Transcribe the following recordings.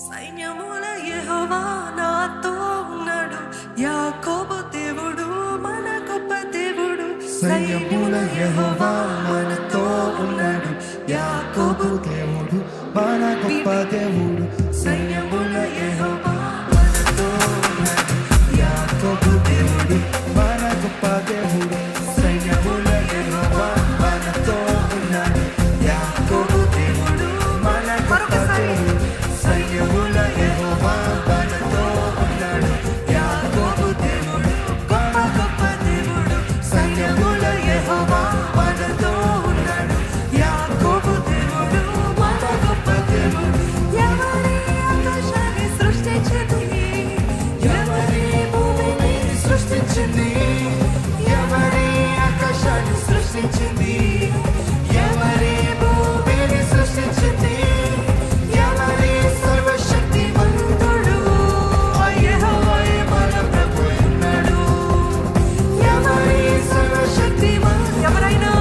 సైన్యముల యెహోవా నాతో ఉన్నాడు, యాకోబు దేవుడు మన గొప్ప దేవుడు. సైన్యముల యెహోవా మనతో ఉన్నాడు, యాకోబు దేవుడు మన గొప్ప దేవుడు. సైన్యముల యెహోవా మనతో ఉన్నాడు, యాకోబు దేవుడు మన గొప్ప దేవుడు. సైన్యముల యెహోవా మనతో ఉన్నాడు, యాకోబు దేవుడు మన గొప్ప దేవుడు. సైన్యముల యెహోవా మనతో ఉన్నాడు, యాకోబు దేవుడు మన గొప్ప దేవుడు. సైన్యముల యెహోవా మనతో ఉన్నాడు, యాకోబు దేవుడు మన గొప్ప దేవుడు. ఎవరి ఆకాశాన్ని సృష్టించింది, ఎవరి భూమిని సృష్టించింది, ఎవరి ఆకాశాన్ని సృష్టించింది, ఎవరి భూమిని సృష్టించింది, ఎవరి సర్వశక్తిమంతుడు ఆ యెహోవాయే మన ప్రభువై ఉన్నాడు. ఎవరి సర్వశక్తిమంతుడు ఎవరైనా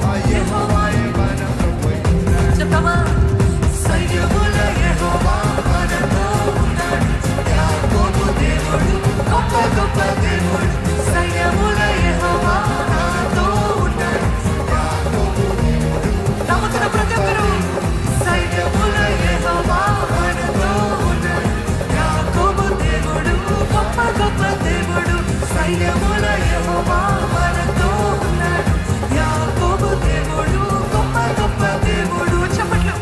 ఆ యెహోవాయే మన ప్రభువై ఉన్నాడు. చెప్పమా. సైన్యముల యెహోవా మనతో ఉన్నాడు, యాకోబు దేవుడు గొప్ప గొప్ప దేవుడు. సైన్యముల యెహోవా మనతో ఉన్నాడు, యాకోబు దేవుడు నమ్ముతున్న ప్రతి ఒక్కరు సైన్యముల యెహోవా మనతో ఉన్నాడు, యాకోబు దేవుడు గొప్ప గొప్ప దేవుడు. సైన్యముల యెహోవా మనతో ఉన్నాడు, యాకోబు దేవుడు గొప్ప గొప్ప దేవుడు. చెప్పట్లు.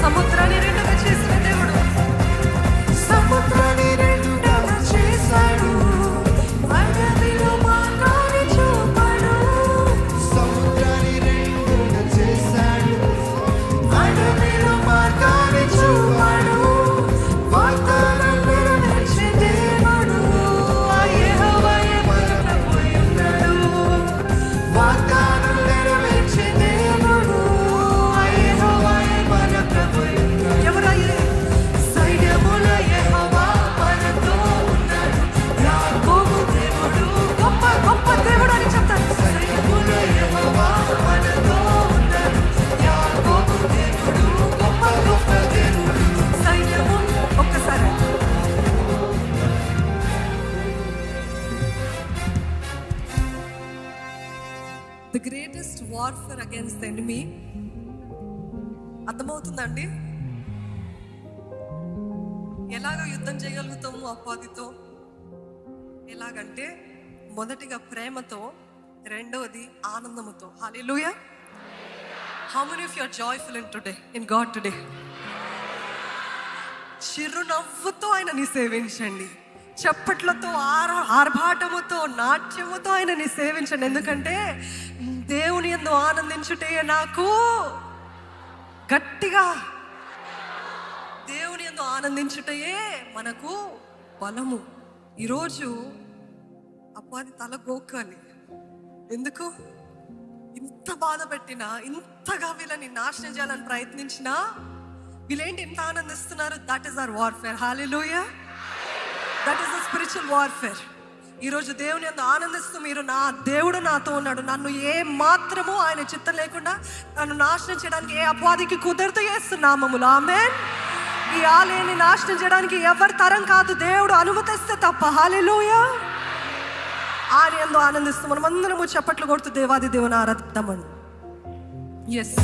సముద్రాన్ని రెండుగా చేసిన దేవుడు, సముద్రాన్ని రెండుగా చేశాడు, అడవిలో మార్గాన్ని చూపాడు. సముద్రాన్ని రెండుగా చేశాడు, అడవిలో మార్గాన్ని చూపాడు. వాగ్దానం నెరవేర్చే దేవుడు ఆ యెహోవాయే మన ప్రభువై ఉన్నాడు. వాగ్దానం నెరవేర్చే దేవుడు ఆ యెహోవాయే మన ప్రభువై ఉన్నాడు. ఎవరయ్యే? సైన్యముల యెహోవా మనతో ఉన్నాడు, యాకోబు దేవుడు గొప్ప గొప్ప దేవుడు అని చెప్తారు. సైన్యముల యెహోవా మనతో ఉన్నాడు, యాకోబు దేవుడు గొప్ప గొప్ప దేవుడు. సైన్యము ఒక్కసారి the greatest warfare against the enemy. అర్థమవుతుందండి ఎలాగ యుద్ధం చేయగలుగుతాము అపవాదితో? ఎలాగంటే మొదటిగా ప్రేమతో, రెండవది ఆనందముతో. Hallelujah. How many of you are joyful in today, in God today? చిరునవ్వుతో ఆయనని సేవించండి, చప్పట్లతో ఆర్భాటముతో నాట్యముతో ఆయనని సేవించండి. ఎందుకంటే దేవుని యందు ఆనందించుటే నాకు గట్టిగా, దేవుని యందు ఆనందించుటయే మనకు బలము. ఈరోజు అపవాది తల గోకాలి. ఎందుకు? ఇంత బాధ పెట్టినా, ఇంతగా వీళ్ళని నాశనం చేయాలని ప్రయత్నించినా వీళ్ళేంటి ఇంత ఆనందిస్తున్నారు? That is our warfare. Hallelujah. That is the spiritual warfare. ఈరోజు దేవుని యందు ఆనందిస్తూ మీరు, నా దేవుడు నాతో ఉన్నాడు, నన్ను ఏ మాత్రము ఆయన చిత్తం లేకుండా నన్ను నాశనం చేయడానికి ఏ అపవాదికి కుదరదు యేసు నామములో. ఆమేన్. ఈ ఆలయాన్ని నాశనం చేయడానికి ఎవరి తరం కాదు, దేవుడు అనుమతిస్తే తప్ప. హల్లెలూయా. ఆయన యందు ఆనందిస్తూ మనం అందరము చప్పట్లు కొడుతూ దేవాది దేవుని ఆరాధిద్దామని. ఎస్.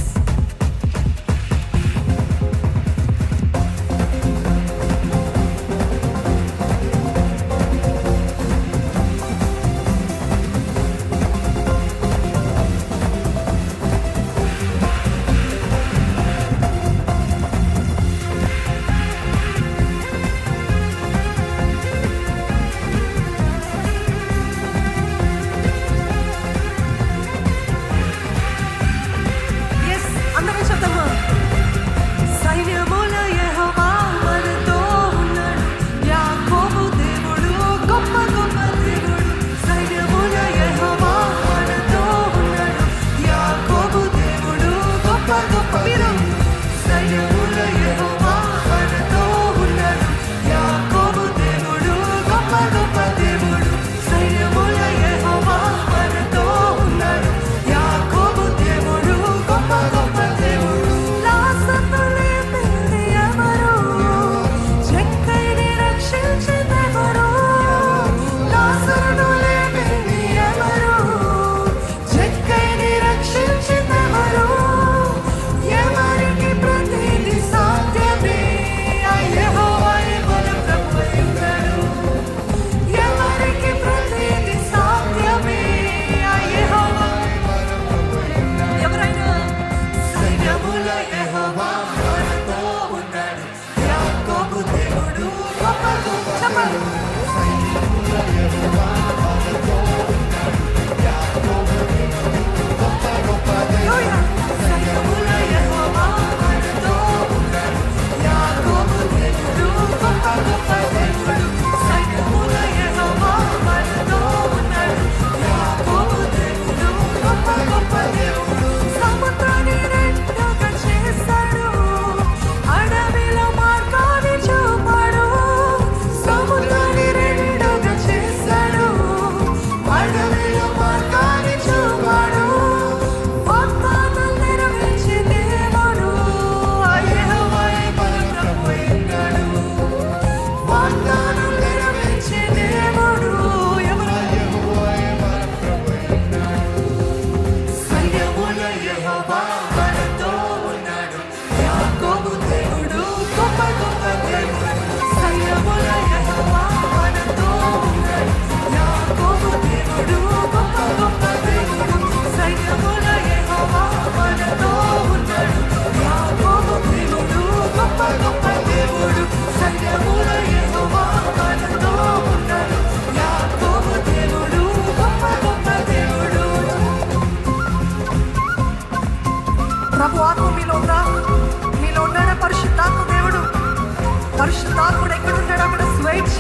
పరిశుద్ధాత్ముడు ఎక్కడ ఉంటాడు అక్కడ స్వేచ్ఛ,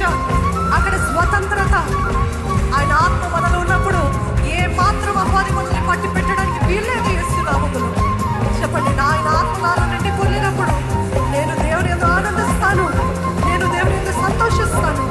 అక్కడ స్వతంత్రత. ఆయన ఆత్మ మనలో ఉన్నప్పుడు ఏ మాత్రం అపవాది మనల్ని పట్టి పెట్టడానికి వీల్లేదు. యేసునామములో చెప్పండి, ఆయన ఆత్మ నాలో నుండి పొందినప్పుడు నేను దేవుని యందు ఆనందిస్తాను, నేను దేవుని యందు సంతోషిస్తాను.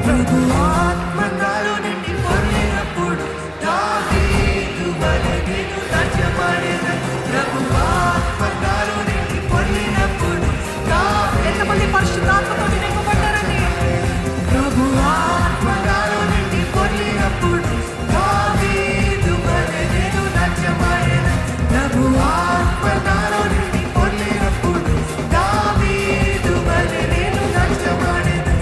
ప్రభు ఆత్మ నాలో నుండి పొందినప్పుడు దావీదు వలె నేను నచ్చబడెదను. ప్రభు ఆత్మ నాలో నుండి పొందినప్పుడు ఎంతమంది పరిశుద్ధాత్మతో నింపబడ్డారండి? ప్రభు ఆత్మ నాలో నుండి పొందినప్పుడు దావీదు వలె నేను నచ్చబడెదను. ప్రభు ఆత్మ నాలో నుండి పొందినప్పుడు దావీదు వలె నేను నచ్చబడెదను.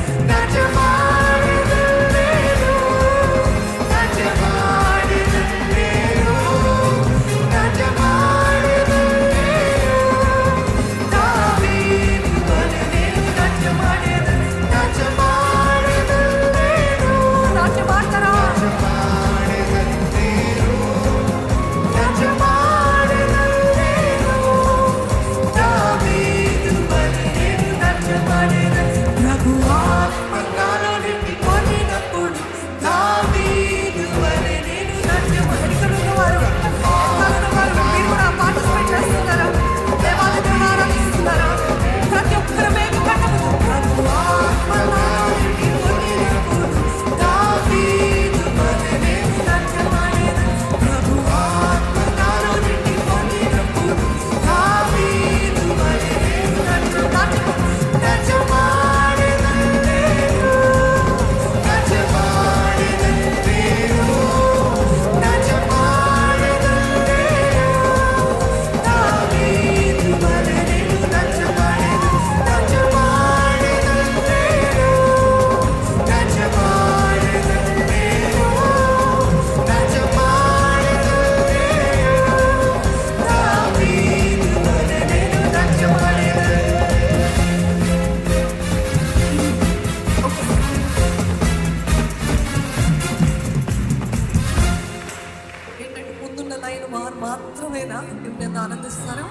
మాత్రమేనా నేను ఆనందిస్తారు?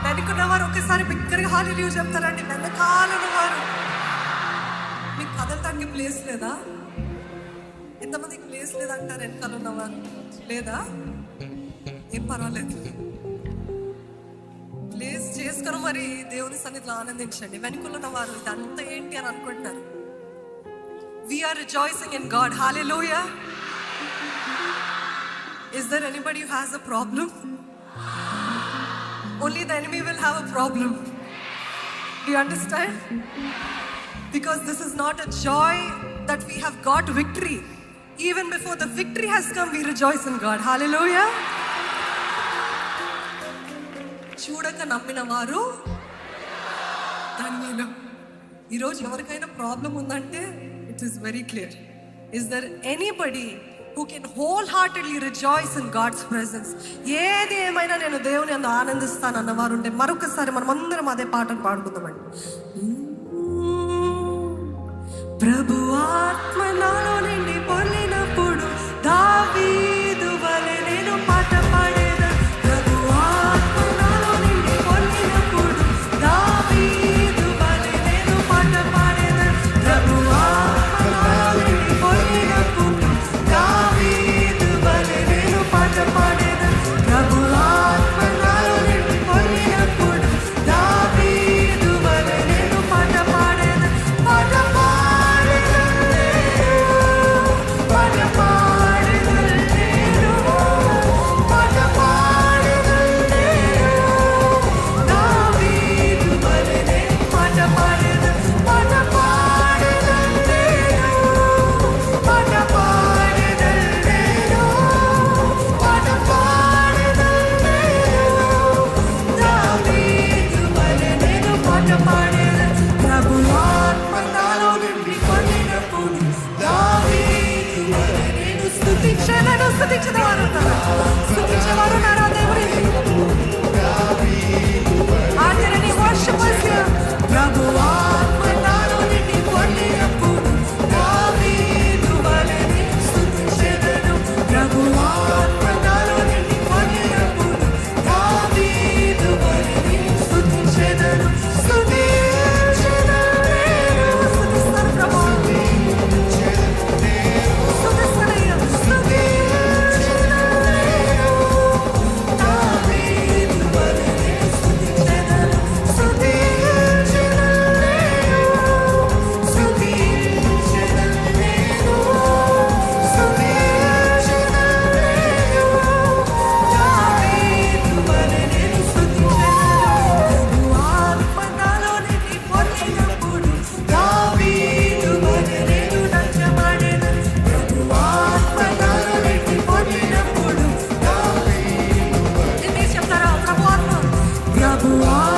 వెనుకున్న వారు ఒకసారి బిగ్గరగా హల్లెలూయా చెప్తారండి. వెనకాలన్న వారు మీకు కదలటానికి ప్లేస్ లేదా? ఎంతమందికి ప్లేస్ లేదంటారు? వెనకాల ఉన్నవారు లేదా? ఏం పర్వాలేదు, ప్లేస్ చేసుకుని మరి దేవుని సన్నిధిలో ఆనందించండి. వెనుకలున్న వారు ఇదంతా ఏంటి అని అనుకుంటున్నారు. We are rejoicing in God. Hallelujah. Is there anybody who has a problem? Only the enemy will have a problem. Do you understand? Because this is not a joy that we have got victory. Even before the victory has come, we rejoice in God. Hallelujah. చూడక నమ్మిన వారు ధన్యులు. ఈరోజు ఎవరికైనా problem ఉందంటే it is very clear. Is there anybody who can wholeheartedly rejoice in God's presence? ఏది ఏమైనా నేను దేవుని యందు ఆనందిస్తాను అన్నవారు ఉంటే మరొకసారి మనం అందరం అదే పాటను పాడుకుందామండి. ప్రభు ఆత్మ నాలో నుండి పొందినప్పుడు దావీదు వలె నేను పాట పాడేదను. ప్రభు ఆత్మ నాలో నుండి పొందినప్పుడు దావీదు వలె నేను పాట పాడేదను. ప్రభు ఆత్మ నాలో నుండి పొందినప్పుడు దావీదు వలె నేను పాట పాడేదను. ప్రభు ఆత్మ నాలో నుండి పొందినప్పుడు దావీదు వలె నేను పాట పాడేదను. పాట పాడేదను, పాట పాడేదను. ప్రభువా